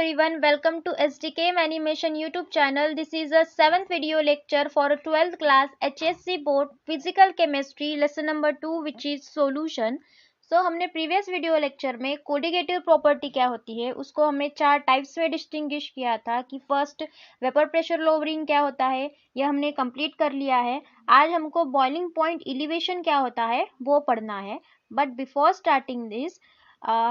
everyone, welcome to SDKM Animation YouTube channel. This is a 7th video lecture for 12th class HSC board physical chemistry lesson number 2 which is solution. हमने previous video lecture में colligative property क्या होती है उसको हमने 4 types में distinguish किया था कि फर्स्ट वेपर प्रेशर लोअरिंग क्या होता है, यह हमने कंप्लीट कर लिया है। आज हमको बॉइलिंग पॉइंट एलिवेशन क्या होता है वो पढ़ना है। बट बिफोर स्टार्टिंग दिस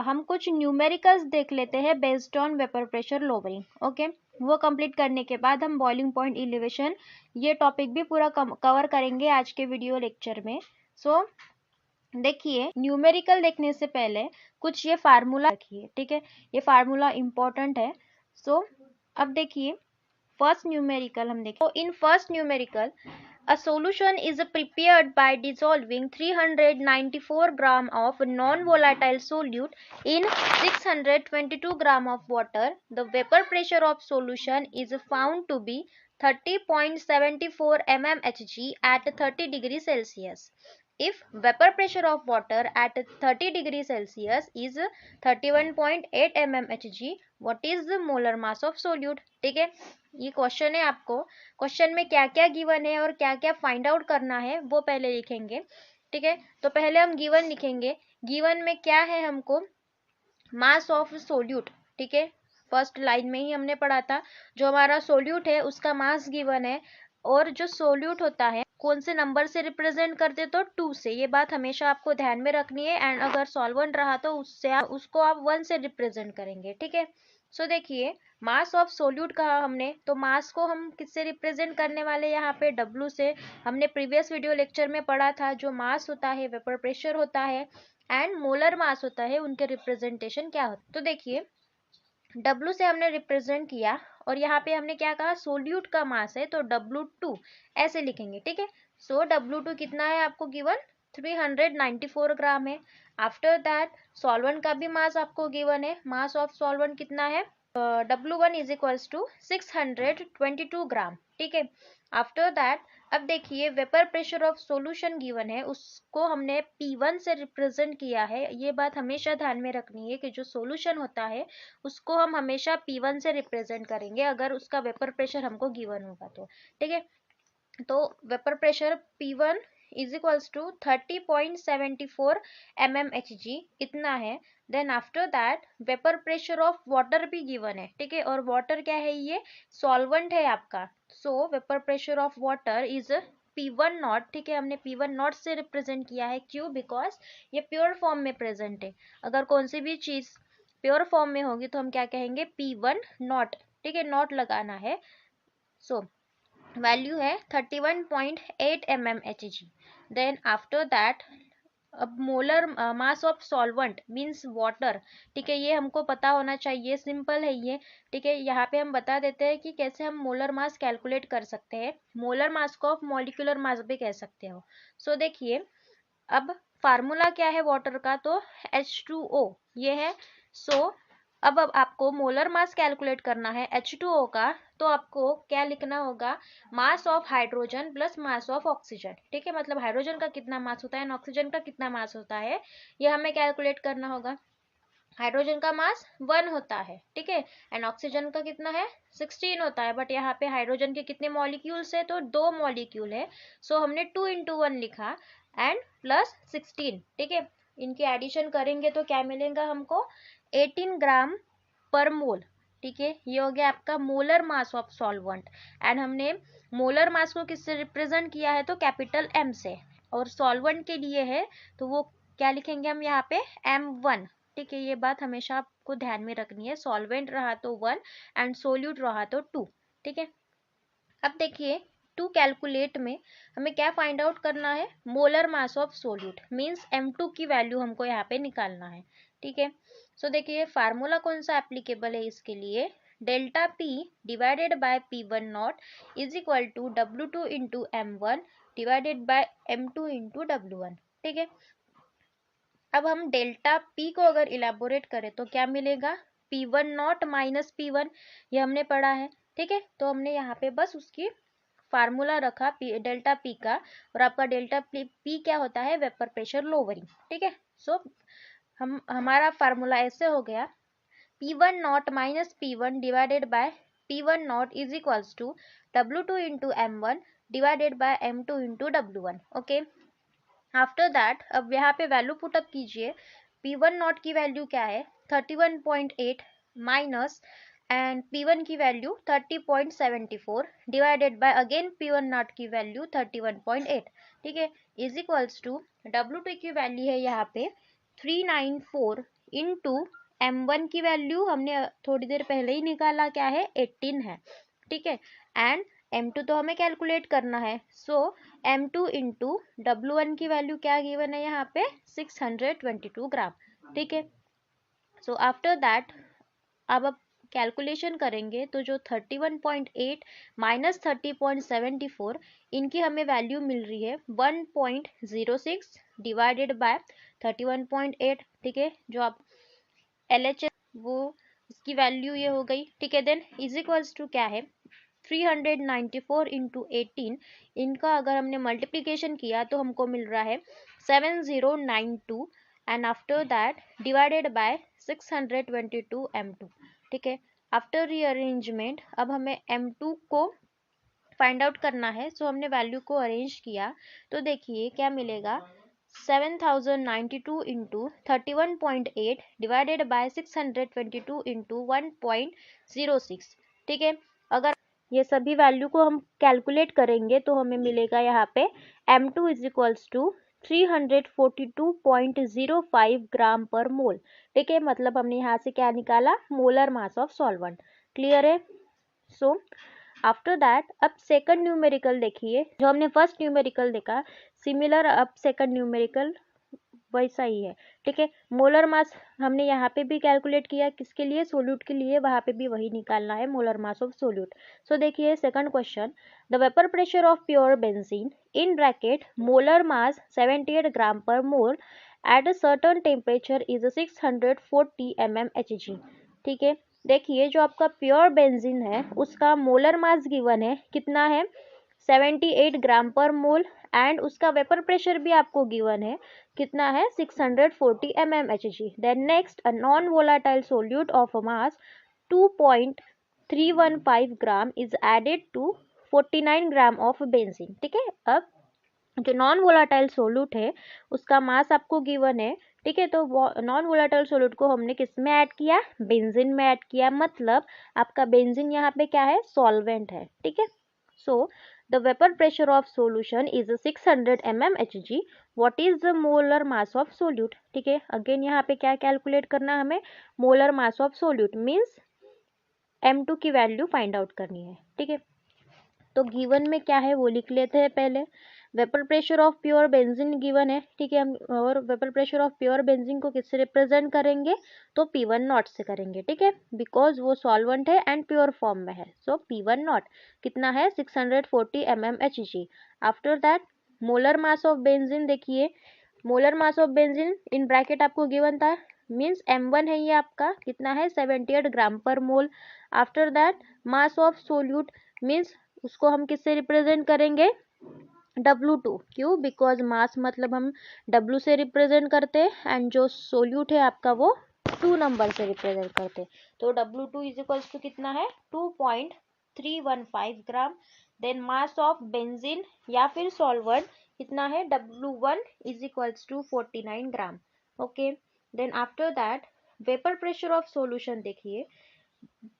हम कुछ न्यूमेरिकल्स देख लेते हैं based on vapour pressure lowering. Okay, वो कंप्लीट करने के बाद हम बॉइलिंग पॉइंट एलिवेशन ये टॉपिक भी पूरा कवर करेंगे आज के वीडियो लेक्चर में। देखिए, न्यूमेरिकल देखने से पहले कुछ ये फार्मूला रखिए, ठीक है, ये फार्मूला इंपॉर्टेंट है। अब देखिए फर्स्ट न्यूमेरिकल हम देखें। In first numerical a solution is prepared by dissolving 394 gram of non-volatile solute in 622 gram of water. The vapor pressure of solution is found to be 30.74 mmHg at 30 degrees Celsius. If vapor pressure of water at 30 degrees Celsius is 31.8 mmHg, what is the molar mass of solute? ठीक है, ये question है। आपको question में क्या क्या given है और क्या क्या फाइंड आउट करना है वो पहले लिखेंगे, ठीक है। तो पहले हम गिवन लिखेंगे। गिवन में क्या है, हमको मास ऑफ सोल्यूट, ठीक है, फर्स्ट लाइन में ही हमने पढ़ा था। जो हमारा सोल्यूट है उसका मास गिवन है, और जो सोल्यूट होता है कौन से नंबर से रिप्रेजेंट करते, तो 2 से। ये बात हमेशा आपको ध्यान में रखनी है। एंड अगर सॉल्वेंट रहा तो उसको आप 1 से रिप्रेजेंट करेंगे, ठीक है। देखिए, मास ऑफ सोल्यूट कहा हमने, तो मास को हम किससे रिप्रेजेंट करने वाले, यहाँ पे W से। हमने प्रीवियस वीडियो लेक्चर में पढ़ा था जो मास होता है, वेपर प्रेशर होता है एंड मोलर मास होता है, उनके रिप्रेजेंटेशन क्या होता है। तो देखिए, W से हमने रिप्रेजेंट किया और यहाँ पे हमने क्या कहा, सोल्यूट का मास है तो W2 ऐसे लिखेंगे, ठीक है। W2 कितना है आपको गिवन, 394 ग्राम है। आफ्टर दैट सॉल्वेंट का भी मास आपको गिवन है, मास ऑफ सॉल्वेंट कितना है, W1 इज इक्वल्स टू 622 ग्राम, ठीक है। आफ्टर दैट अब देखिए, vapour pressure of solution given है, उसको हमने P1 से रिप्रेजेंट किया है। ये बात हमेशा ध्यान में रखनी है कि जो सॉल्यूशन होता है उसको हम हमेशा P1 से रिप्रेजेंट करेंगे अगर उसका वेपर प्रेशर हमको गिवन होगा तो, ठीक है। तो vapour pressure P1 is equals to 30.74 mmHg इतना है। Then after that vapour pressure of water भी गिवन है, ठीक है। और वाटर क्या है, ये सॉल्वेंट है आपका। Vapour pressure of water is P1 not, ठीक है। हमने P1 नॉट से रिप्रेजेंट किया है, क्यों, बिकॉज ये प्योर फॉर्म में प्रेजेंट है। अगर कौन सी भी चीज प्योर फॉर्म में होगी तो हम क्या कहेंगे, P1 नॉट, ठीक है, नॉट लगाना है। वैल्यू है 31.8 mmHg। देन आफ्टर दैट अब molar mass of solvent means water, ठीक है, ये हमको पता होना चाहिए, सिंपल है ये, ठीक है। यहाँ पे हम बता देते हैं कि कैसे हम मोलर मास कैलकुलेट कर सकते हैं। मोलर मास को आप मॉलिक्यूलर मास भी कह सकते हो। देखिए, अब फार्मूला क्या है वाटर का, तो H2O ये है। अब आपको मोलर मास कैलकुलेट करना है H2O का, तो आपको क्या लिखना होगा, mass of hydrogen plus mass of oxygen, ठीक है। मतलब हाइड्रोजन का कितना मास होता है, ऑक्सीजन का कितना मास होता है, ये हमें कैलकुलेट करना होगा। हाइड्रोजन का मास 1 होता है, ठीक है, एंड ऑक्सीजन का कितना है, 16 होता है। बट यहाँ पे हाइड्रोजन के कितने मॉलिक्यूल्स है, तो 2 मॉलिक्यूल है। हमने 2 into 1 लिखा एंड प्लस 16, ठीक है। इनकी एडिशन करेंगे तो क्या मिलेगा हमको, 18 ग्राम पर मोल, ठीक है। ये हो गया आपका molar mass of solvent. And हमने मोलर मास को किससे रिप्रेजेंट किया है, तो कैपिटल M से। और सॉल्वेंट के लिए है तो वो क्या लिखेंगे हम यहाँ पे, M1, ठीक है। ये बात हमेशा आपको ध्यान में रखनी है, सॉल्वेंट रहा तो 1 एंड सोल्यूट रहा तो 2, ठीक है। अब देखिए, टू कैलकुलेट में हमें क्या फाइंड आउट करना है, molar mass of solute means M2 की वैल्यू हमको यहाँ पे निकालना है, ठीक है। देखिए, फार्मूला कौन सा एप्लीकेबल है इसके लिए, delta P divided by P1 not is equal to W2 into M1 divided by M2 into W1, ठीक है। अब हम डेल्टा P को अगर इलेबोरेट करें तो क्या मिलेगा, P1 नॉट माइनस P1, ये हमने पढ़ा है, ठीक है। तो हमने यहाँ पे बस उसकी फार्मूला रखा डेल्टा P का, और आपका डेल्टा P क्या होता है, वेपर प्रेशर लोअरिंग, ठीक है। हमारा फार्मूला ऐसे हो गया, P1 naught minus P1 divided by P1 naught is equals to W2 into M1 divided by M2 into W1. Okay, after that अब यहाँ पे वैल्यू पुटअप कीजिए. P1 नॉट की वैल्यू क्या है 31.8 माइनस एंड P1 की value 30.74 divided by again P1 not की value 31.8. ठीक है, इज इक्वल्स टू W2 की वैल्यू है यहाँ पे 394 इंटू M1 की वैल्यू हमने थोड़ी देर पहले ही निकाला, क्या है 18 है. ठीक है, एंड M2 तो हमें कैलकुलेट करना है. सो M2 इंटू W1 की वैल्यू क्या गिवन है यहाँ पे 622 ग्राम. ठीक है, सो आफ्टर दैट अब कैलकुलेशन करेंगे तो जो 31.8 माइनस 30.74 इनकी हमें वैल्यू मिल रही है 1.06 डिवाइडेड बाय 31.8. ठीक है, जो आप LHS वो इसकी वैल्यू ये हो गई. ठीक है, देन इज इक्वल्स टू क्या है 394 इंटू 18. इनका अगर हमने मल्टीप्लीकेशन किया तो हमको मिल रहा है 7092 and after that divided by 622 M2. ठीक है, आफ्टर रीअरेंजमेंट अब हमें M2 को फाइंड आउट करना है. सो हमने वैल्यू को अरेंज किया तो देखिए क्या मिलेगा 7092 इंटू 31.8 डिवाइडेड बाय 622 इंटू 1.06. ठीक है, अगर ये सभी वैल्यू को हम कैलकुलेट करेंगे तो हमें मिलेगा यहाँ पे M2 इज इक्वल्स टू 342.05 ग्राम पर मोल. ठीक है, मतलब हमने यहाँ से क्या निकाला molar mass of solvent. Clear है. सो आफ्टर दैट अब सेकंड न्यूमेरिकल देखिए, जो हमने फर्स्ट न्यूमेरिकल देखा सिमिलर अब सेकंड न्यूमेरिकल वैसा ही है. ठीक है, मोलर मास हमने यहाँ पे भी कैलकुलेट किया, किसके लिए सोल्यूट के लिए, वहाँ पे भी वही निकालना है molar mass of solute. So देखिए second question, the vapour pressure of pure benzene in bracket molar mass 78 gram पर mole at a certain temperature is 640 mmHg. ठीक है, देखिए जो आपका प्योर बेंजीन है उसका मोलर मास गिवन है कितना है 78 ग्राम पर मोल एंड उसका वेपर प्रेशर भी आपको गिवन है कितना है 640 mmHg. Then next a non volatile solute of a mass 2.315 gram is added to 49 gram of benzene. ठीक है, अब जो नॉन वोलाटाइल सोल्यूट है उसका मास आपको गिवन है. ठीक है, तो नॉन वोलाटाइल सोल्यूट को हमने किस में ऐड किया बेंजीन में ऐड किया, मतलब आपका बेंजीन यहाँ पे क्या है सॉल्वेंट है. ठीक है, सो the vapor pressure of solution is 600 mmHg. what is the molar mass of solute. ठीक है, अगेन यहाँ पे क्या कैलकुलेट करना है हमें molar mass of solute means M2 की वैल्यू फाइंड आउट करनी है. ठीक है, तो गिवन में क्या है वो लिख लेते हैं पहले. Vapour pressure of pure benzene given है. ठीक है, हम और vapour pressure of pure benzene को किससे रिप्रेजेंट करेंगे तो P1 नॉट से करेंगे. ठीक है, बिकॉज वो सॉल्वेंट है एंड प्योर फॉर्म में है. सो P1 नॉट कितना है 640 mmHg. After that molar mass of benzene, देखिए molar mass of benzene in bracket आपको गिवन था मीन्स M1 है ये आपका कितना है 78 ग्राम पर mole. After that mass of solute means उसको हम किससे रिप्रेजेंट करेंगे W2. क्यों, बिकॉज मास मतलब हम W से रिप्रेजेंट करते हैं एंड जो सोल्यूट है आपका वो 2 नंबर से रिप्रेजेंट करते हैं. तो W2 इज इक्वल्स टू कितना है 2.315 gram. Then mass of benzene या फिर सॉल्वेंट कितना है W1 is equals to 49 gram. Okay, then after that vapour pressure of solution देखिए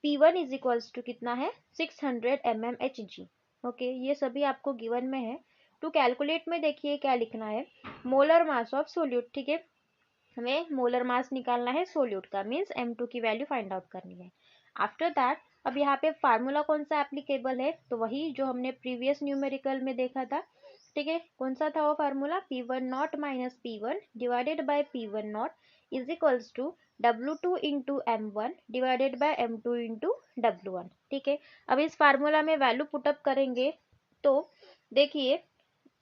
P1 इज इक्वल्स टू कितना है 600 mmHg. ओके, ये सभी आपको गिवन में है. टू कैलकुलेट में देखिए क्या लिखना है मोलर मास ऑफ सोल्यूट. ठीक है, हमें मोलर मास निकालना है सोल्यूट का मीन्स M2 की वैल्यू फाइंड आउट करनी है. आफ्टर दैट अब यहाँ पे फार्मूला कौन सा एप्लीकेबल है तो वही जो हमने प्रीवियस न्यूमेरिकल में देखा था. ठीक है, कौन सा था वो formula P1 naught minus P1 divided by P1 not is equals to W2 into M1 divided by M2 into W1. ठीक है, अब इस फार्मूला में वैल्यू पुटअप करेंगे तो देखिए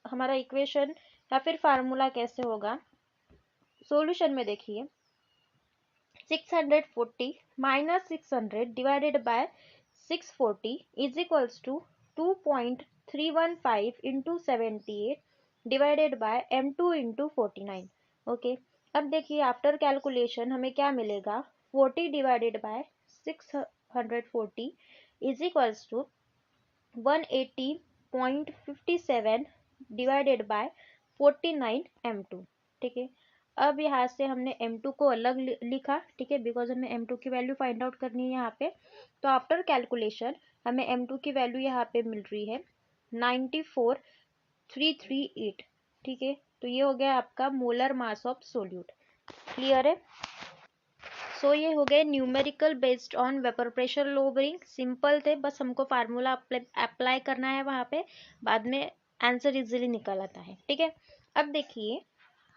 हमारा इक्वेशन या फिर फार्मूला कैसे होगा. सॉल्यूशन में देखिए 640 minus 600 divided by 640 is equals to 2.315 into 78 divided by M2 into 49. Okay, अब देखिए आफ्टर कैलकुलेशन हमें क्या मिलेगा 40 divided by 640 is equals to 180.57 divided by 49 m2। ठीक है, अब यहाँ से हमने m2 को अलग लिखा, ठीक है, बिकॉज हमें m2 की वैल्यू फाइंड आउट करनी है यहाँ पे। तो आफ्टर कैलकुलेशन हमें m2 की वैल्यू यहाँ पे मिल रही है 94,338। ठीक है, तो ये हो गया आपका molar mass of solute. Clear है? सो ये हो गए numerical based on vapour pressure lowering. Simple थे, बस हमको फार्मूला अप्लाई करना है वहाँ पे, बाद में आंसर इजीली निकल आता है। ठीक है, अब देखिए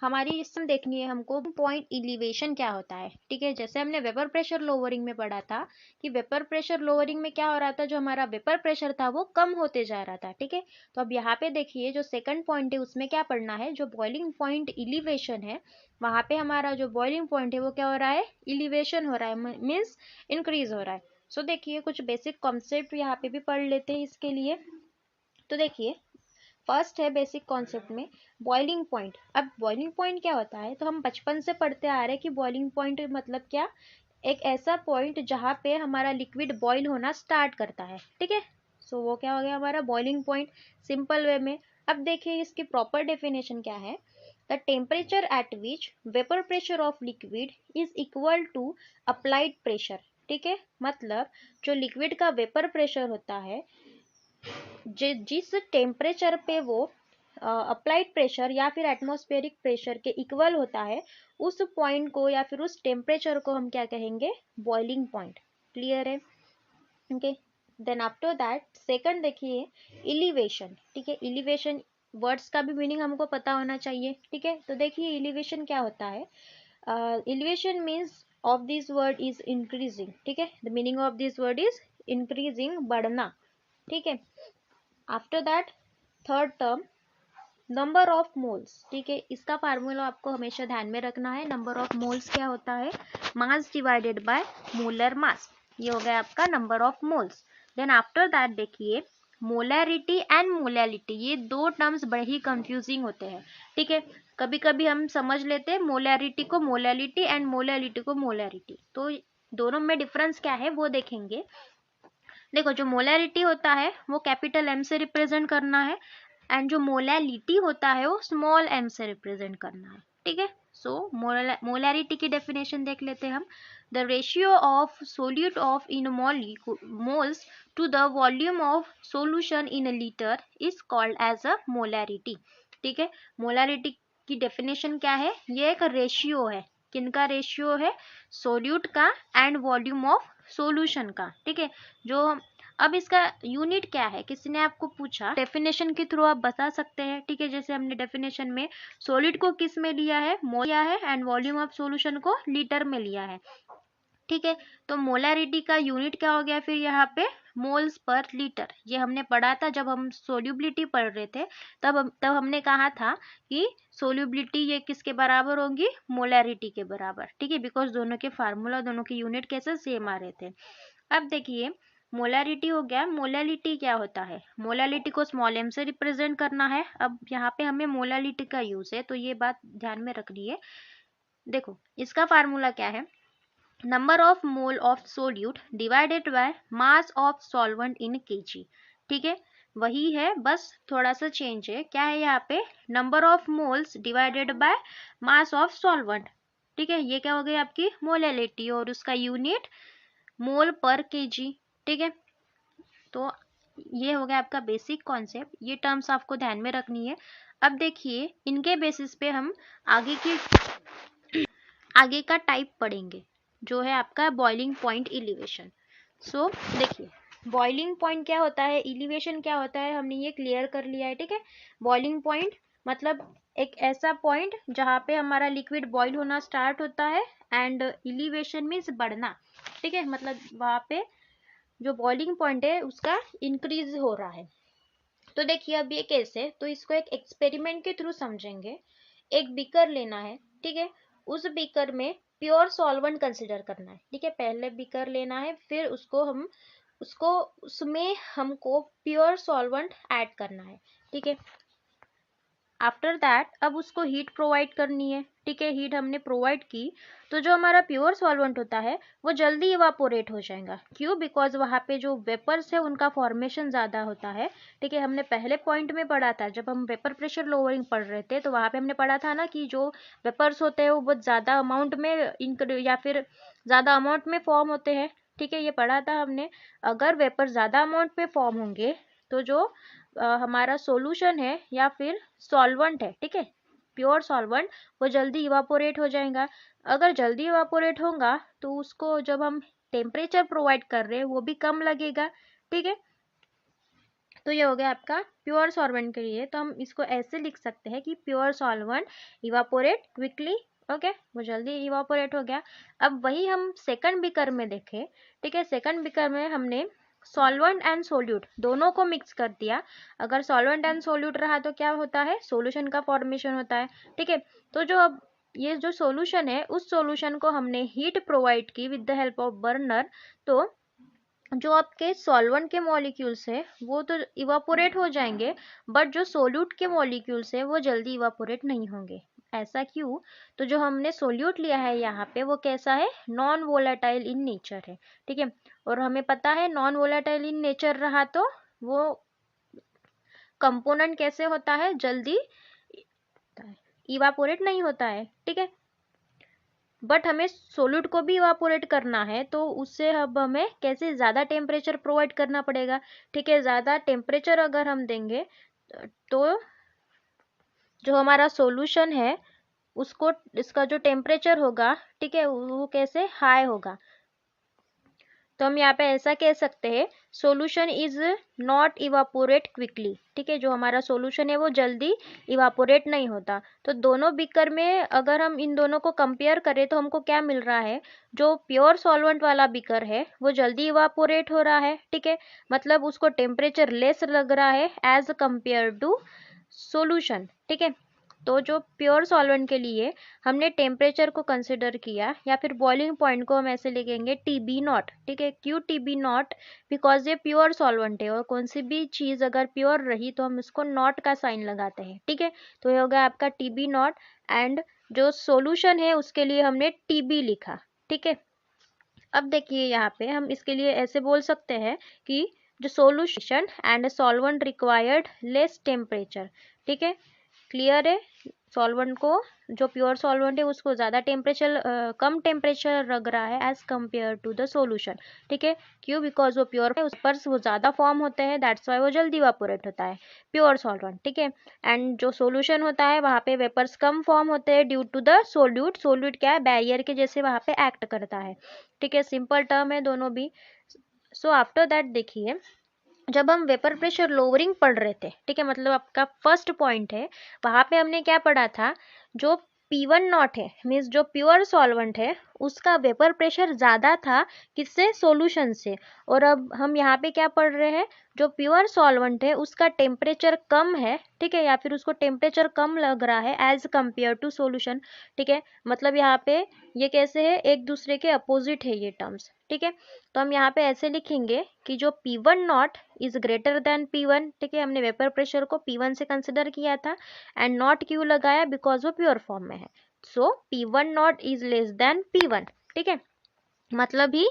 हमारी इसमें देखनी है हमको पॉइंट एलिवेशन क्या होता है। ठीक है, जैसे हमने वेपर प्रेशर लोअरिंग में पढ़ा था कि वेपर प्रेशर लोअरिंग में क्या हो रहा था, जो हमारा वेपर प्रेशर था वो कम होते जा रहा था। ठीक है, तो अब यहाँ पे देखिए जो सेकंड पॉइंट है उसमें क्या पढ़ना है, जो बॉइलिंग पॉइंट एलिवेशन है वहां पे हमारा जो बॉइलिंग पॉइंट है वो क्या हो रहा है, एलिवेशन हो रहा है, मीन्स इंक्रीज हो रहा है। सो देखिए कुछ बेसिक कॉन्सेप्ट यहाँ पे भी पढ़ लेते हैं इसके लिए। तो देखिए फर्स्ट है बेसिक कॉन्सेप्ट में बॉइलिंग पॉइंट। अब बॉइलिंग पॉइंट क्या होता है, तो हम बचपन से पढ़ते आ रहे हैं कि बॉइलिंग पॉइंट मतलब क्या, एक ऐसा पॉइंट जहाँ पे हमारा लिक्विड बॉइल होना स्टार्ट करता है। ठीक है, सो वो क्या हो गया हमारा बॉइलिंग पॉइंट सिंपल वे में। अब देखिए इसकी प्रॉपर डेफिनेशन क्या है, the temperature at which vapour pressure of liquid is equal to applied pressure. ठीक है, मतलब जो लिक्विड का वेपर प्रेशर होता है, जिस टेम्परेचर पे वो अप्लाइड प्रेशर या फिर एटमॉस्फेरिक प्रेशर के इक्वल होता है, उस पॉइंट को या फिर उस टेम्परेचर को हम क्या कहेंगे, बॉइलिंग पॉइंट। क्लियर है? Okay, then after that second देखिए एलिवेशन। ठीक है, एलिवेशन वर्ड्स का भी मीनिंग हमको पता होना चाहिए। ठीक है, तो देखिए एलिवेशन क्या होता है, elevation means of this word is increasing. ठीक है, the meaning of this word is increasing, बढ़ना। ठीक है, after that third term number of moles. ठीक है, इसका फार्मूला आपको हमेशा ध्यान में रखना है। नंबर ऑफ मोल्स क्या होता है, mass divided by molar mass. ये हो गया आपका number of moles. Then after that देखिए मोलैरिटी एंड मोलैलिटी, ये दो टर्म्स बड़े ही कंफ्यूजिंग होते हैं। ठीक है, कभी कभी हम समझ लेते हैं मोलैरिटी को मोलैलिटी एंड मोलैलिटी को मोलैरिटी, तो दोनों में डिफरेंस क्या है वो देखेंगे। देखो जो मोलैरिटी होता है वो कैपिटल एम से रिप्रेजेंट करना है, एंड जो मोलैलिटी होता है वो स्मॉल एम से रिप्रेजेंट करना है। ठीक है, सो मोलैरिटी की डेफिनेशन देख लेते हैं हम। The ratio of solute of in moles to the volume of solution in a litre is called as a molarity. ठीक है, मोलैरिटी की डेफिनेशन क्या है, ये एक रेशियो है। किनका रेशियो है, सोल्यूट का एंड वॉल्यूम ऑफ सोल्यूशन का। ठीक है, जो अब इसका यूनिट क्या है, किसी ने आपको पूछा, डेफिनेशन के थ्रू आप बता सकते हैं। ठीक है, जैसे हमने डेफिनेशन में सॉलिड को किस में लिया है, मोल लिया है, एंड वॉल्यूम ऑफ सॉल्यूशन को लीटर में लिया है। ठीक है, तो मोलैरिटी का यूनिट क्या हो गया फिर यहाँ पे, मोल्स पर लीटर। ये हमने पढ़ा था जब हम सोल्यूबिलिटी पढ़ रहे थे, तब हमने कहा था कि सोल्यूबिलिटी ये किसके बराबर होगी, मोलैरिटी के बराबर। ठीक है, बिकॉज दोनों के फार्मूला, दोनों के यूनिट कैसे सेम आ रहे थे। अब देखिए मोलैरिटी हो गया, मोलैलिटी क्या होता है, मोलैलिटी को स्मॉल एम से रिप्रेजेंट करना है। अब यहाँ पे हमें मोलैलिटी का यूज है, तो ये बात ध्यान में रखनी है। देखो इसका फार्मूला क्या है, number of mole of solute divided by mass of solvent in KG. ठीक है, वही है, बस थोड़ा सा चेंज है। क्या है यहाँ पे, number of moles divided by mass of solvent. ठीक है, ये क्या हो गई आपकी मोलैलिटी, और उसका यूनिट मोल पर केजी। ठीक है, तो ये हो गया आपका बेसिक कॉन्सेप्ट, ये टर्म्स आपको ध्यान में रखनी है। अब देखिए इनके बेसिस पे हम आगे का टाइप पढ़ेंगे, जो है आपका बॉइलिंग पॉइंट एलिवेशन। सो देखिए बॉइलिंग पॉइंट क्या होता है, एलिवेशन क्या होता है, हमने ये क्लियर कर लिया है। ठीक है, बॉइलिंग पॉइंट मतलब एक ऐसा पॉइंट जहाँ पे हमारा लिक्विड बॉइल होना स्टार्ट होता है, एंड एलिवेशन मीन्स बढ़ना। ठीक है, मतलब वहाँ पे जो बॉइलिंग पॉइंट है उसका इंक्रीज हो रहा है। तो देखिए अब ये कैसे, तो इसको एक एक्सपेरिमेंट के थ्रू समझेंगे। एक बीकर लेना है, ठीक है, उस बीकर में प्योर सॉल्वेंट कंसिडर करना है। ठीक है, पहले बीकर लेना है, फिर उसमें हमको प्योर सॉल्वेंट ऐड करना है। ठीक है, आफ्टर दैट अब उसको हीट प्रोवाइड करनी है, ठीक है। हीट हमने प्रोवाइड की तो जो हमारा प्योर सॉल्वेंट होता है वो जल्दी इवापोरेट हो जाएगा। क्यों? बिकॉज वहाँ पे जो वेपर्स है उनका फॉर्मेशन ज़्यादा होता है, ठीक है। हमने पहले पॉइंट में पढ़ा था, जब हम वेपर प्रेशर लोअरिंग पढ़ रहे थे तो वहाँ पे हमने पढ़ा था ना कि जो वेपर्स होते हैं वो बहुत ज़्यादा अमाउंट में या फिर ज़्यादा अमाउंट में फॉर्म होते हैं, ठीक है। ये पढ़ा था हमने। अगर वेपर ज़्यादा अमाउंट में फॉर्म होंगे तो जो हमारा सॉल्यूशन है या फिर सॉल्वेंट है, ठीक है, प्योर सॉल्वेंट, वो जल्दी इवापोरेट हो जाएगा। अगर जल्दी इवापोरेट होगा तो उसको जब हम टेम्परेचर प्रोवाइड कर रहे हैं वो भी कम लगेगा, ठीक है। तो ये हो गया आपका प्योर सॉल्वेंट के लिए। तो हम इसको ऐसे लिख सकते हैं कि pure solvent evaporate quickly, okay, वो जल्दी इवापोरेट हो गया। अब वही हम सेकंड बीकर में देखें, ठीक है। सेकंड बीकर में हमने सॉल्वेंट एंड सोल्यूट दोनों को मिक्स कर दिया। अगर सॉल्वेंट एंड सोल्यूट रहा तो क्या होता है? सॉल्यूशन का फॉर्मेशन होता है, ठीक है। तो जो अब ये जो सॉल्यूशन है उस सॉल्यूशन को हमने हीट प्रोवाइड की with the help of burner, तो जो आपके सॉल्वेंट के मॉलिक्यूल्स है वो तो इवापोरेट हो जाएंगे, बट जो सोल्यूट के मॉलिक्यूल्स है वो जल्दी इवापोरेट नहीं होंगे। ऐसा क्यों? तो जो हमने सोल्यूट लिया है यहाँ पे वो कैसा है? नॉन वोलेटाइल इन नेचर है, ठीक है। और हमें पता है नॉन वोलेटाइल इन नेचर रहा तो वो कंपोनेंट कैसे होता है? जल्दी इवापोरेट नहीं होता है, ठीक है। बट हमें सोल्यूट को भी इवापोरेट करना है तो उससे अब हमें कैसे ज़्यादा टेम्परेचर प्रोवाइड करना पड़ेगा, ठीक है। ज़्यादा टेम्परेचर अगर हम देंगे तो जो हमारा सॉल्यूशन है उसको, इसका जो टेम्परेचर होगा, ठीक है, वो कैसे हाई होगा। तो हम यहाँ पे ऐसा कह सकते हैं solution is not evaporate quickly, ठीक है। जो हमारा सॉल्यूशन है वो जल्दी इवापोरेट नहीं होता। तो दोनों बीकर में अगर हम इन दोनों को कंपेयर करें तो हमको क्या मिल रहा है? जो प्योर सॉल्वेंट वाला बीकर है वो जल्दी इवापोरेट हो रहा है, ठीक है। मतलब उसको टेम्परेचर लेस लग रहा है एज कंपेयर टू सॉल्यूशन, ठीक है। तो जो प्योर सॉल्वेंट के लिए हमने टेम्परेचर को कंसिडर किया, या फिर बॉइलिंग पॉइंट को हम ऐसे लिखेंगे TB नॉट, ठीक है। क्यों TB नॉट? बिकॉज ये प्योर सॉल्वेंट है और कौन सी भी चीज़ अगर प्योर रही तो हम इसको नॉट का साइन लगाते हैं, ठीक है। तो ये होगा आपका TB नॉट, एंड जो सॉल्यूशन है उसके लिए हमने TB लिखा, ठीक है। अब देखिए यहाँ पे हम इसके लिए ऐसे बोल सकते हैं कि जो solution and solvent required less temperature, ठीक है। क्लियर है? सॉल्वेंट को, जो प्योर सॉल्वेंट है उसको ज़्यादा टेम्परेचर, कम टेम्परेचर लग रहा है as compare to the solution, ठीक है। क्यों? बिकॉज वो प्योर है, उस पर वो ज़्यादा फॉर्म होते हैं, दैट्स वाई वो जल्दी इवापोरेट होता है, प्योर सॉल्वेंट, ठीक है। एंड जो सॉल्यूशन होता है वहाँ पे वेपर्स कम फॉर्म होते हैं due to the solute. Solute क्या है? बैरियर के जैसे वहाँ पे एक्ट करता है, ठीक है। सिंपल टर्म है दोनों भी। सो आफ्टर दैट देखिए, जब हम वेपर प्रेशर लोअरिंग पढ़ रहे थे, ठीक है, मतलब आपका फर्स्ट पॉइंट है, वहां पे हमने क्या पढ़ा था? जो P1 नॉट है, मीन्स जो प्योर सॉल्वेंट है उसका वेपर प्रेशर ज़्यादा था, किससे? सॉल्यूशन से। और अब हम यहाँ पे क्या पढ़ रहे हैं? जो प्योर सॉल्वेंट है उसका टेम्परेचर कम है, ठीक है, या फिर उसको टेम्परेचर कम लग रहा है एज कम्पेयर टू सॉल्यूशन, ठीक है। मतलब यहाँ पे ये कैसे है? एक दूसरे के अपोजिट है ये टर्म्स, ठीक है। तो हम यहाँ पे ऐसे लिखेंगे कि जो P1 not is greater then P1, ठीक है। हमने वेपर प्रेशर को P1 से कंसिडर किया था, एंड नॉट क्यों लगाया? बिकॉज वो प्योर फॉर्म में है। So P1 not is less than P1, ठीक है। मतलब ही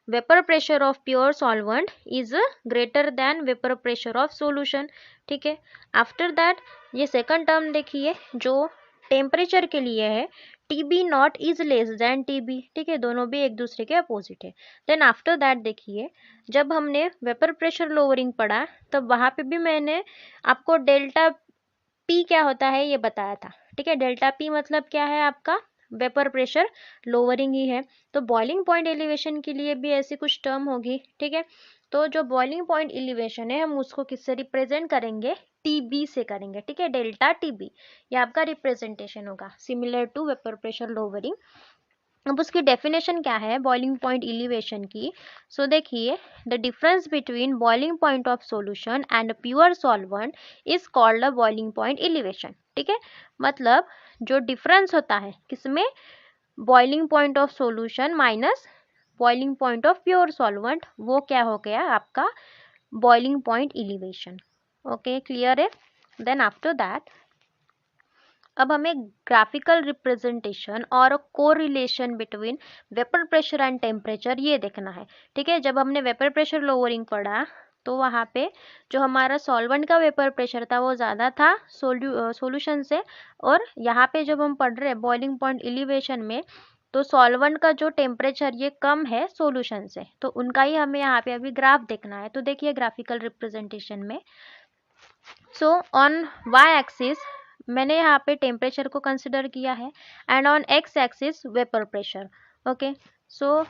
vapour pressure of pure solvent is greater than vapour pressure of solution, ठीक है। आफ्टर दैट ये सेकंड टर्म देखिए जो टेम्परेचर के लिए है, TB not is less than TB, ठीक है। दोनों भी एक दूसरे के अपोजिट है। देन आफ्टर दैट देखिए, जब हमने वेपर प्रेशर लोअरिंग पढ़ा तब वहाँ पे भी मैंने आपको डेल्टा P क्या होता है ये बताया था, ठीक है। डेल्टा P मतलब क्या है? आपका वेपर प्रेशर लोअरिंग ही है। तो बॉइलिंग पॉइंट एलिवेशन के लिए भी ऐसी कुछ टर्म होगी, ठीक है। तो जो बॉइलिंग पॉइंट एलिवेशन है हम उसको किससे रिप्रेजेंट करेंगे? TB से करेंगे, ठीक है। डेल्टा TB ये आपका रिप्रेजेंटेशन होगा, similar to vapour pressure lowering. अब उसकी डेफिनेशन क्या है बॉइलिंग पॉइंट एलिवेशन की? सो देखिए, the difference between boiling point of solution and pure solvent is called a boiling point elevation, ठीक है। मतलब जो डिफरेंस होता है किसमें? Boiling point of solution minus boiling point of pure solvent, वो क्या हो गया आपका? Boiling point elevation. Okay, clear है? देन आफ्टर दैट अब हमें ग्राफिकल रिप्रेजेंटेशन और correlation between vapour pressure and temperature ये देखना है। ठीक है, जब हमने वेपर प्रेशर लोअरिंग पढ़ा तो वहाँ पे जो हमारा सॉल्वेंट का वेपर प्रेशर था वो ज़्यादा था सॉल्यूशन से, और यहाँ पे जब हम पढ़ रहे हैं बॉइलिंग पॉइंट एलिवेशन में तो सॉल्वेंट का जो टेम्परेचर ये कम है सॉल्यूशन से, तो उनका ही हमें यहाँ पे अभी ग्राफ देखना है। तो देखिए ग्राफिकल रिप्रेजेंटेशन में, सो ऑन वाई एक्सिस मैंने यहाँ पे टेम्परेचर को कंसिडर किया है and on x axis vapour pressure. Okay, so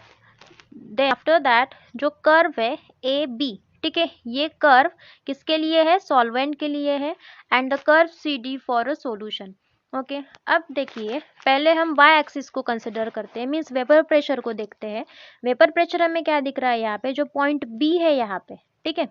then after that जो कर्व है ए बी, ठीक है, ये कर्व किसके लिए है, सॉल्वेंट के लिए है, and the curve C D for a solution. Okay, अब देखिए पहले हम वाई एक्सिस को कंसिडर करते हैं, मीन्स वेपर प्रेशर को देखते हैं। वेपर प्रेशर हमें क्या दिख रहा है यहाँ पे, जो पॉइंट बी है यहाँ पे, ठीक है,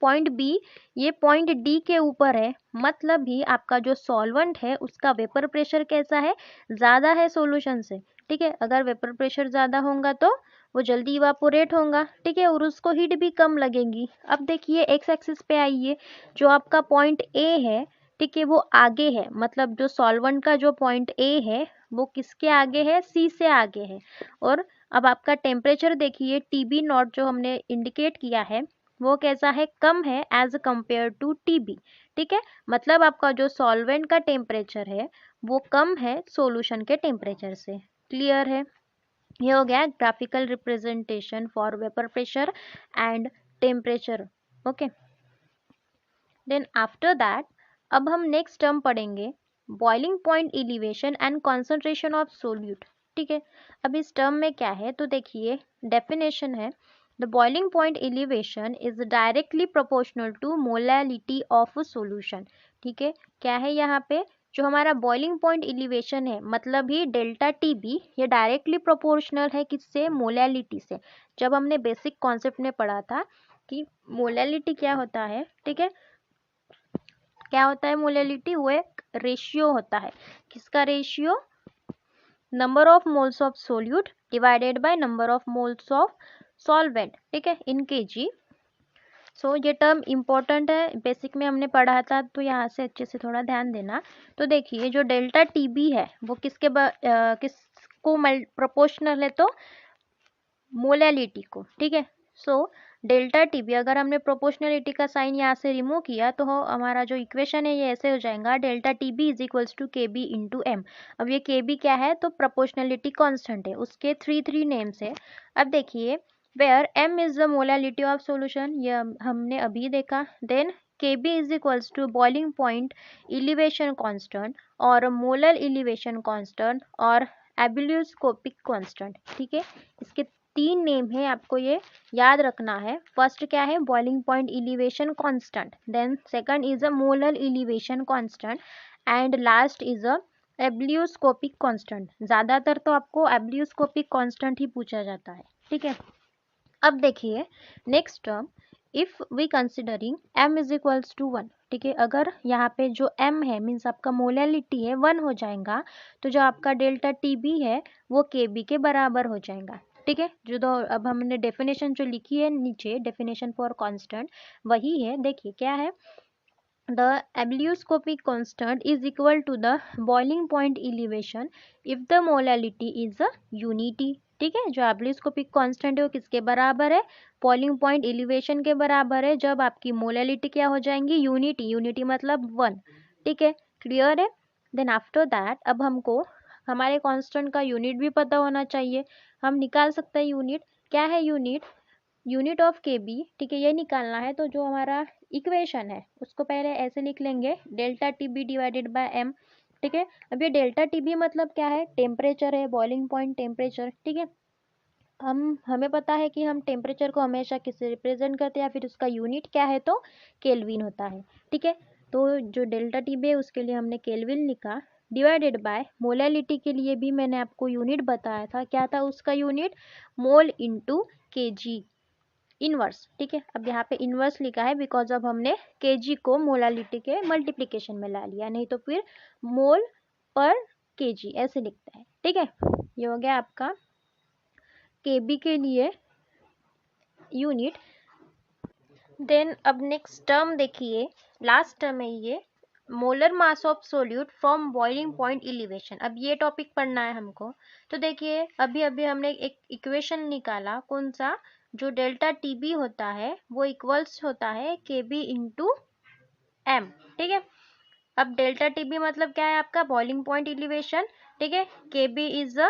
पॉइंट बी ये पॉइंट डी के ऊपर है, मतलब भी आपका जो सॉल्वेंट है उसका वेपर प्रेशर कैसा है, ज़्यादा है सॉल्यूशन से। ठीक है, अगर वेपर प्रेशर ज़्यादा होगा तो वो जल्दी इवापोरेट होगा, ठीक है, और उसको हीट भी कम लगेगी। अब देखिए एक्स एक्सिस पे आइए, जो आपका पॉइंट ए है, ठीक है, वो आगे है, मतलब जो सॉल्वेंट का जो पॉइंट ए है वो किसके आगे है, सी से आगे है। और अब आपका टेम्परेचर देखिए टीबी नॉट जो हमने इंडिकेट किया है वो कैसा है, कम है एज कंपेयर टू टीबी। ठीक है, मतलब आपका जो सॉल्वेंट का टेम्परेचर है वो कम है सॉल्यूशन के टेम्परेचर से। क्लियर है, ये हो गया graphical representation for vapour pressure and temperature. Okay, then after that अब हम नेक्स्ट टर्म पढ़ेंगे boiling point elevation and concentration of solute. ठीक है, अब इस टर्म में क्या है तो देखिए डेफिनेशन है, the boiling point elevation is directly proportional to molality of a solution. ठीक है, क्या है यहाँ पे, जो हमारा बॉइलिंग पॉइंट एलिवेशन है मतलब ही डेल्टा टी बी, ये डायरेक्टली प्रोपोर्शनल है किससे, मोलैलिटी से। जब हमने बेसिक कॉन्सेप्ट में पढ़ा था कि मोलैलिटी क्या होता है, ठीक है, क्या होता है मोलैलिटी, वो एक रेशियो होता है, किसका ratio, number of moles of solute divided by number of moles of solvent, ठीक है, इन केजी। सो ये टर्म इम्पोर्टेंट है, बेसिक में हमने पढ़ा था, तो यहाँ से अच्छे से थोड़ा ध्यान देना। तो देखिए जो डेल्टा टी बी है वो किसको प्रोपोर्शनल है, तो मोलैलिटी को। ठीक है, सो डेल्टा टी बी, अगर हमने प्रोपोर्शनलिटी का साइन यहाँ से रिमूव किया तो हमारा जो इक्वेशन है ये ऐसे हो जाएगा, delta T B is equals to K B into M. अब ये के बी क्या है, तो प्रोपोर्शनलिटी कांस्टेंट है, उसके थ्री नेम्स है। अब देखिए where M is the molality of solution, ये हमने अभी देखा। Then K B is equals to boiling point elevation constant और मोलर एलिवेशन कांस्टेंट और एब्सोल्यूट कांस्टेंट। ठीक है, इसके तीन नेम है, आपको ये याद रखना है। फर्स्ट क्या है, boiling point elevation constant, then second is a molar elevation constant and last is a absolute constant. ज़्यादातर तो आपको एब्सोल्यूट कांस्टेंट ही पूछा जाता है। ठीक है, अब देखिए next term, if we considering m is equals to 1। ठीक है, अगर यहाँ पे जो m है मीन्स आपका मोलैलिटी है 1 हो जाएगा, तो जो आपका डेल्टा टी बी है वो के बी के बराबर हो जाएगा। ठीक है, जो तो अब हमने डेफिनेशन जो लिखी है नीचे, डेफिनेशन फॉर कांस्टेंट वही है। देखिए क्या है, the abelioscopic constant is equal to the boiling point elevation if the molality is a unity। ठीक है, जो एब्लियोस्कोपिक कांस्टेंट है वो किसके बराबर है, बॉइलिंग पॉइंट एलिवेशन के बराबर है, जब आपकी मोलैलिटी क्या हो जाएंगी, यूनिटी, यूनिटी मतलब 1। ठीक है, क्लियर है। देन आफ्टर दैट अब हमको हमारे कांस्टेंट का यूनिट भी पता होना चाहिए, हम निकाल सकते हैं यूनिट। क्या है यूनिट, यूनिट ऑफ के बी। ठीक है, ये निकालना है, तो जो हमारा इक्वेशन है उसको पहले ऐसे लिख लेंगे, delta T B divided by M. ठीक है, अब ये डेल्टा टी बी मतलब क्या है, टेम्परेचर है, बॉइलिंग पॉइंट टेम्परेचर। ठीक है, हमें पता है कि हम टेम्परेचर को हमेशा किससे रिप्रेजेंट करते हैं, या फिर उसका यूनिट क्या है, तो केल्विन होता है। ठीक है, तो जो डेल्टा टी बी है उसके लिए हमने केल्विन लिखा, डिवाइडेड बाय मोलैलिटी के लिए भी मैंने आपको यूनिट बताया था, क्या था उसका यूनिट, मोल इंटू के जी इनवर्स। ठीक है, अब यहाँ पे इनवर्स लिखा है बिकॉज अब हमने केजी को मोलालिटी के मल्टीप्लिकेशन में ला लिया, नहीं तो फिर मोल पर केजी ऐसे लिखता है। ठीक है, ये हो गया आपका केबी के लिए यूनिट। देन अब नेक्स्ट टर्म देखिए, लास्ट टर्म है ये, molar mass of solute from boiling point elevation. अब ये टॉपिक पढ़ना है हमको। तो देखिए अभी अभी हमने एक इक्वेशन निकाला, कौन सा, जो डेल्टा टीबी होता है वो इक्वल्स होता है केबी इंटू एम। ठीक है, अब डेल्टा टीबी मतलब क्या है आपका, बॉइलिंग पॉइंट एलिवेशन। ठीक है, K B is a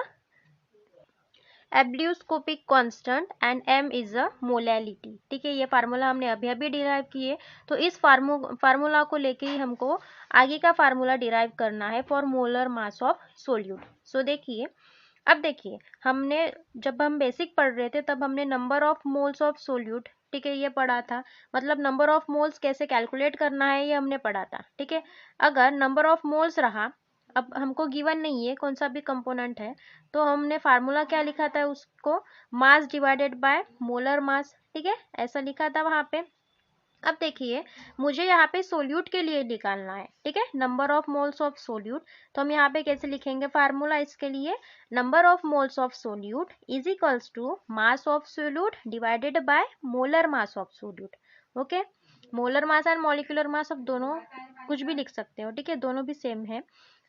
ebullioscopic constant and M is a molality. ठीक है, ये फार्मूला हमने अभी अभी डिराइव किए। तो इस फार्मूला को लेके ही हमको आगे का फार्मूला डिराइव करना है for molar mass of solute. So देखिए, अब देखिए हमने जब हम बेसिक पढ़ रहे थे तब हमने number of moles of solute, ठीक है, ये पढ़ा था। मतलब नंबर ऑफ मोल्स कैसे कैलकुलेट करना है ये हमने पढ़ा था। ठीक है, अगर नंबर ऑफ मोल्स रहा, अब हमको गिवन नहीं है कौन सा भी कंपोनेंट है, तो हमने फार्मूला क्या लिखा था उसको, मास डिवाइडेड बाय मोलर मास। ठीक है, ऐसा लिखा था वहां पे। अब देखिए मुझे यहाँ पे सोल्यूट के लिए निकालना है। ठीक है, number of moles of solute. तो हम यहाँ पे कैसे लिखेंगे फार्मूला इसके लिए, number of moles of solute is equals to mass of solute divided by molar mass of solute. Okay, molar mass and molecular mass अब दोनों कुछ भी लिख सकते हो। ठीक है, दोनों भी सेम है।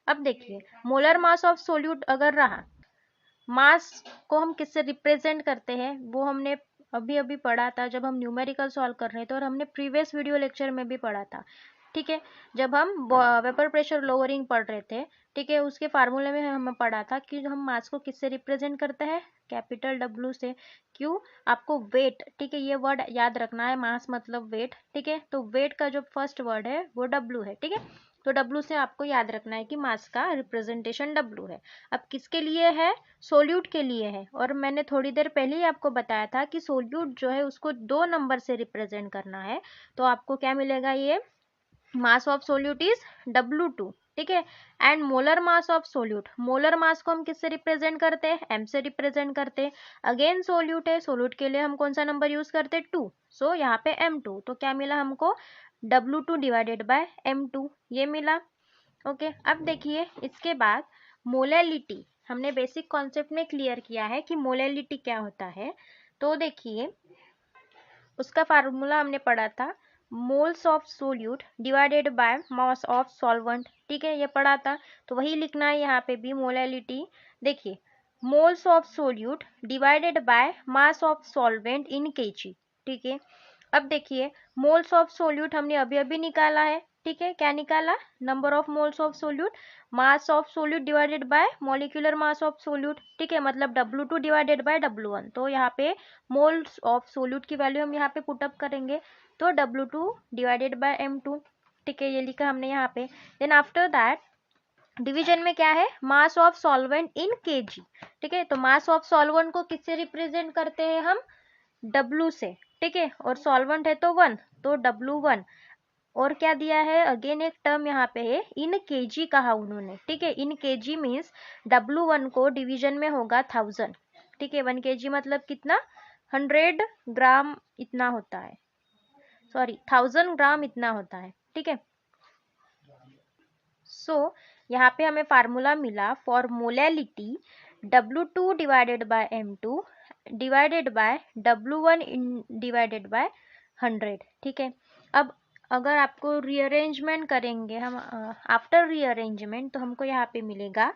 अब देखिए मोलर मास ऑफ सोल्यूट अगर रहा, मास को हम किससे रिप्रेजेंट करते हैं वो हमने अभी अभी पढ़ा था जब हम न्यूमेरिकल सॉल्व कर रहे थे, और हमने प्रीवियस वीडियो लेक्चर में भी पढ़ा था। ठीक है, जब हम वेपर प्रेशर लोअरिंग पढ़ रहे थे, ठीक है, उसके फार्मूले में हमें पढ़ा था कि हम मास को किससे रिप्रेजेंट करते हैं, कैपिटल डब्ल्यू से। क्यों, आपको वेट, ठीक है, ये वर्ड याद रखना है, मास मतलब वेट। ठीक है, तो वेट का जो फर्स्ट वर्ड है वो डब्ल्यू है। ठीक है, तो डब्ल्यू से आपको याद रखना है कि मास का रिप्रेजेंटेशन डब्ल्यू है। अब किसके लिए है, सोल्यूट के लिए है। और मैंने थोड़ी देर पहले ही आपको बताया था कि सोल्यूट जो है उसको 2 नंबर से रिप्रेजेंट करना है। तो आपको क्या मिलेगा, ये मास ऑफ सोल्यूट इज W2। ठीक है, and molar mass of solute, molar mass को हम किससे रिप्रेजेंट करते हैं, M से रिप्रेजेंट करते हैं। अगेन सोल्यूट है, सोल्यूट के लिए हम कौन सा नंबर यूज करते हैं, 2। सो यहाँ पे M2, तो क्या मिला हमको, W2 डिवाइडेड बाय M2, ये मिला। ओके, अब देखिए इसके बाद मोलैलिटी हमने बेसिक कॉन्सेप्ट में क्लियर किया है कि मोलैलिटी क्या होता है। तो देखिए उसका फार्मूला हमने पढ़ा था, moles of solute divided by mass of solvent. ठीक है, ये पढ़ा था, तो वही लिखना है यहाँ पे भी, मोलैलिटी। देखिए moles of solute divided by mass of solvent in KG. ठीक है, अब देखिए मोल्स ऑफ सोल्यूट हमने अभी अभी निकाला है। ठीक है, क्या निकाला, number of moles of solute, mass of solute divided bye molecular mass of solute. ठीक है, मतलब W2 डिवाइडेड बाय W1। तो यहाँ पे मोल्स ऑफ सोल्यूट की वैल्यू हम यहाँ पे पुटअप करेंगे, तो W2 डिवाइडेड बाय M2। ठीक है, ये लिखा हमने यहाँ पे। देन आफ्टर दैट डिवीजन में क्या है, मास ऑफ सॉल्वेंट इन केजी। ठीक है, तो मास ऑफ सॉल्वेंट को किससे रिप्रेजेंट करते हैं हम, W से। ठीक है, और सॉल्वेंट है तो 1, तो W1। और क्या दिया है, अगेन एक टर्म यहाँ पे है, इन केजी कहा उन्होंने। ठीक है, इन केजी मीन्स W1 को डिवीजन में होगा 1000। ठीक है, 1 kg मतलब कितना, 100 ग्राम इतना होता है, सॉरी 1000 ग्राम इतना होता है। ठीक है, सो यहाँ पे हमें फार्मूला मिला for molality, W2 divided by M2 divided by W1 divided by 100। ठीक है, अब अगर आपको रीअरेंजमेंट करेंगे हम, आफ्टर रीअरेंजमेंट, तो हमको यहाँ पे मिलेगा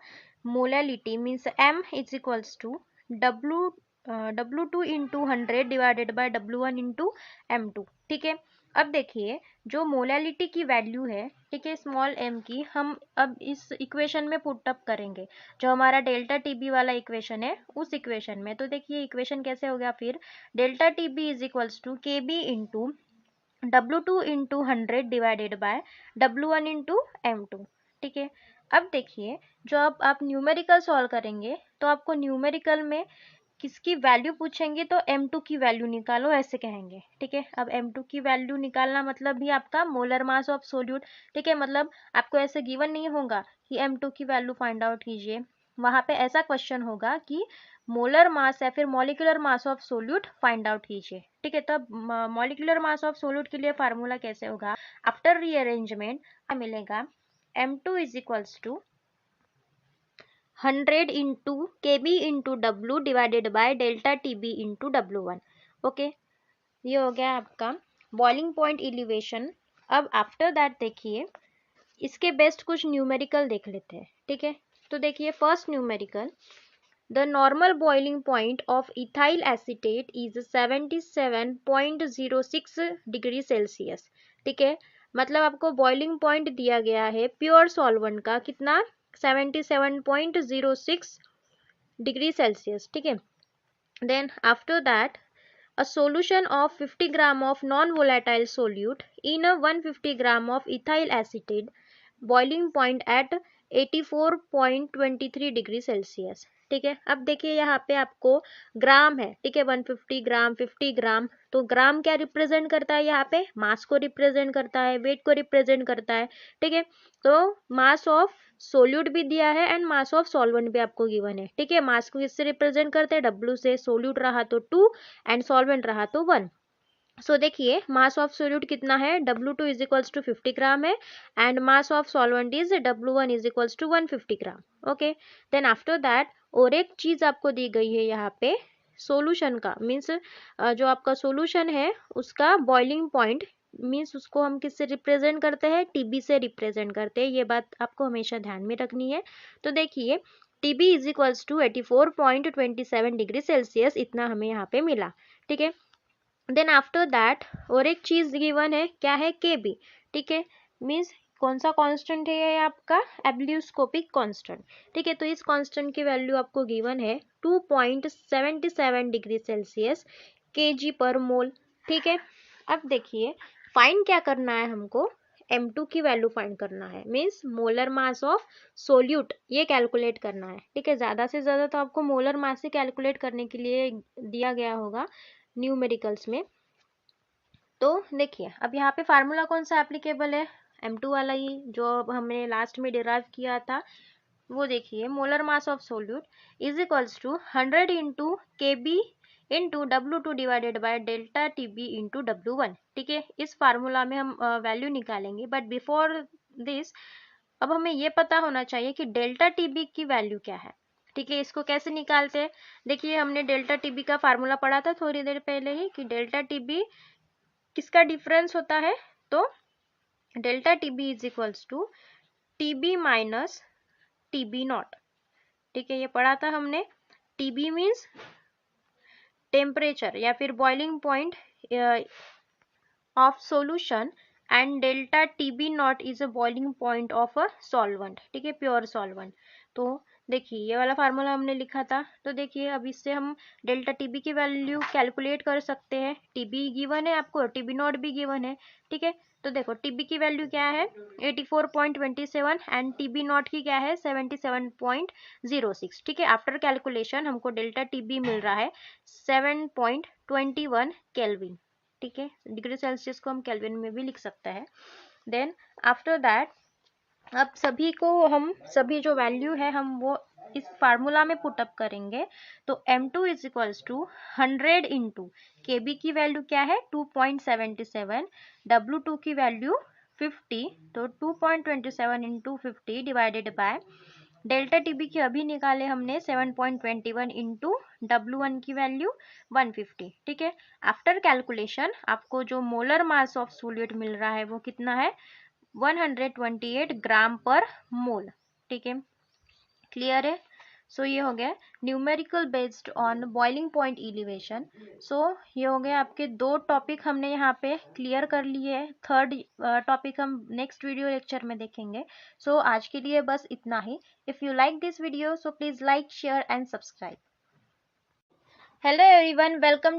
molality means M is equals to W2 into 100 divided by W1 into M2। ठीक है, अब देखिए जो मोलैलिटी की वैल्यू है, ठीक है, स्मॉल m की, हम अब इस इक्वेशन में पुट अप करेंगे, जो हमारा डेल्टा टीबी वाला इक्वेशन है उस इक्वेशन में। तो देखिए इक्वेशन कैसे हो गया फिर, delta TB is equals to K B into W2 into 100 divided by W1 into M2। ठीक है, अब देखिए जो अब आप न्यूमेरिकल सॉल्व करेंगे तो आपको न्यूमेरिकल में किसकी वैल्यू पूछेंगे तो M2 की वैल्यू निकालो ऐसे कहेंगे। ठीक है, अब M2 की वैल्यू निकालना मतलब भी आपका मोलर मास ऑफ सोल्यूट। ठीक है, मतलब आपको ऐसे गिवन नहीं होगा कि M2 की वैल्यू फाइंड आउट कीजिए, वहां पे ऐसा क्वेश्चन होगा कि मोलर मास या फिर molecular mass of solute find out कीजिए। ठीक है, तब मॉलिक्यूलर मास ऑफ सोल्यूट के लिए फार्मूला कैसे होगा, आफ्टर रीअरेंजमेंट मिलेगा M2 is equals to 100 into K B into W divided by delta T B into W1। Okay, ये हो गया आपका बॉइलिंग पॉइंट एलिवेशन। अब आफ्टर दैट देखिए इसके बेस्ट कुछ न्यूमेरिकल देख लेते हैं, ठीक है। तो देखिए first numerical, the normal boiling point of ethyl acetate is 77.06 degree Celsius, ठीक है। मतलब आपको बॉइलिंग पॉइंट दिया गया है प्योर सॉल्वेंट का कितना, 77.06 डिग्री सेल्सियस, ठीक है। Then after that a solution of 50 gram of non-volatile solute in a 150 gram of ethyl acetate, boiling point at 84.23 degree Celsius, ठीक है। अब देखिए यहाँ पे आपको ग्राम है, ठीक है, 150 ग्राम 50 ग्राम, तो ग्राम क्या रिप्रेजेंट करता है, यहाँ पे मास को रिप्रेजेंट करता है, वेट को रिप्रेजेंट करता है, ठीक है। तो मास ऑफ सोल्यूट भी दिया है एंड मास ऑफ सॉल्वेंट भी आपको गिवन है, ठीक है। मास को किससे रिप्रेजेंट करते हैं, W से, सोल्यूट रहा तो 2 एंड सॉल्वेंट रहा तो 1। सो देखिए मास ऑफ सोल्यूट कितना है, W2 is equals to 50 gram है and mass of solvent is W1 is equals to 150 gram, okay. Then after that और एक चीज आपको दी गई है यहाँ पे सोल्यूशन का, मीन्स जो आपका सोल्यूशन है उसका बॉइलिंग पॉइंट, मीन्स उसको हम किससे रिप्रेजेंट करते हैं, TB से रिप्रेजेंट करते हैं, ये बात आपको हमेशा ध्यान में रखनी है। तो देखिए TB is equals to 84.27 degree Celsius, इतना हमें यहाँ पे मिला, ठीक है। देन आफ्टर दैट और एक चीज गिवन है, क्या है, KB, ठीक है। मीन्स कौन सा कांस्टेंट है ये आपका, एब्ल्यूस्कोपिक कांस्टेंट, ठीक है। तो इस कांस्टेंट की वैल्यू आपको गिवन है 2.77 डिग्री सेल्सियस kg पर मोल, ठीक है। अब देखिए फाइंड क्या करना है हमको, M2 की वैल्यू फाइंड करना है, means molar mass of solute ये कैलकुलेट करना है, ठीक है। ज़्यादा से ज़्यादा तो आपको मोलर मास से कैलकुलेट करने के लिए दिया गया होगा न्यूमेरिकल्स में। तो देखिए अब यहाँ पे फार्मूला कौन सा एप्लीकेबल है, M2 वाला ही जो हमने लास्ट में डिराइव किया था, वो देखिए molar mass of solute is equals to 100 into KB into W2 divided by delta TB into W1, ठीक है। इस फार्मूला में हम वैल्यू निकालेंगे, बट बिफोर दिस अब हमें ये पता होना चाहिए कि डेल्टा TB की वैल्यू क्या है, ठीक है। इसको कैसे निकालते हैं, देखिए हमने डेल्टा TB का फार्मूला पढ़ा था थोड़ी देर पहले ही कि डेल्टा TB किसका डिफरेंस होता है, तो delta TB is equals to TB minus TB nought, ठीक है, ये पढ़ा था हमने। TB मीन्स टेम्परेचर या फिर boiling point of solution and delta TB not is a boiling point of a solvent, ठीक है, प्योर सॉल्वेंट। तो देखिए ये वाला फार्मूला हमने लिखा था, तो देखिए अब इससे हम डेल्टा TB की वैल्यू कैलकुलेट कर सकते हैं। TB गिवन है आपको, TB नॉट भी गिवन है, ठीक है। तो देखो TB की वैल्यू क्या है 84.27 एंड TB नॉट की क्या है 77.06, ठीक है। आफ्टर कैलकुलेशन हमको डेल्टा TB मिल रहा है 7.21 केल्विन, ठीक है। डिग्री सेल्सियस को हम केल्विन में भी लिख सकते हैं। देन आफ्टर दैट अब सभी को हम सभी जो वैल्यू है हम वो इस फार्मूला में पुटअप करेंगे। तो M2 is equals to 100 into KB की वैल्यू क्या है 2.77, W2 की वैल्यू 50, तो 2.27 into 50 divided by delta TB की अभी निकाले हमने 7.21 इंटू W1 की वैल्यू 150, ठीक है। आफ्टर कैलकुलेशन आपको जो मोलर मास ऑफ सोल्यूट मिल रहा है वो कितना है 128 ग्राम पर मोल, ठीक है। क्लियर है। सो ये हो गया numerical based on boiling point elevation. So ये हो गया आपके दो टॉपिक हमने यहाँ पे क्लियर कर लिए हैं। थर्ड टॉपिक हम नेक्स्ट वीडियो लेक्चर में देखेंगे। सो आज के लिए बस इतना ही। If you like this video so please like share and subscribe. Hello everyone, welcome